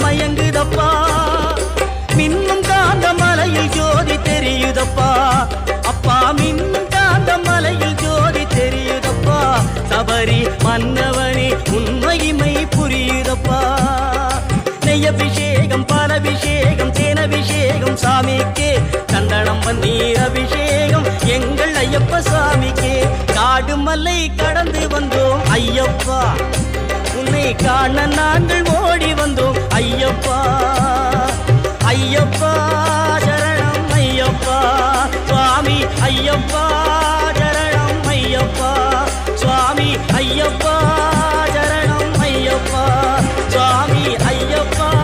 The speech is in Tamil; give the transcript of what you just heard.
மயங்குதப்பா மின்னும் காந்த மலையில் ஜோதி தெரியுதப்பா அப்பா மின்னும் காந்த மலையில் ஜோதி தெரியுதப்பா சபரி மன்னவனே உண்மைமை புரியுதப்பா நெய்யபிஷேகம் பாலபிஷேகம் தேனபிஷேகம் சாமிக்கே சந்தனம் பன்னீர் அபிஷேகம் எங்கள் ஐயப்ப சாமிக்கே காடு மலை கடந்து வந்தோம் ஐயப்பா உன்னை காண நாங்கள் ஓடி வந்தோம் ஐயப்பா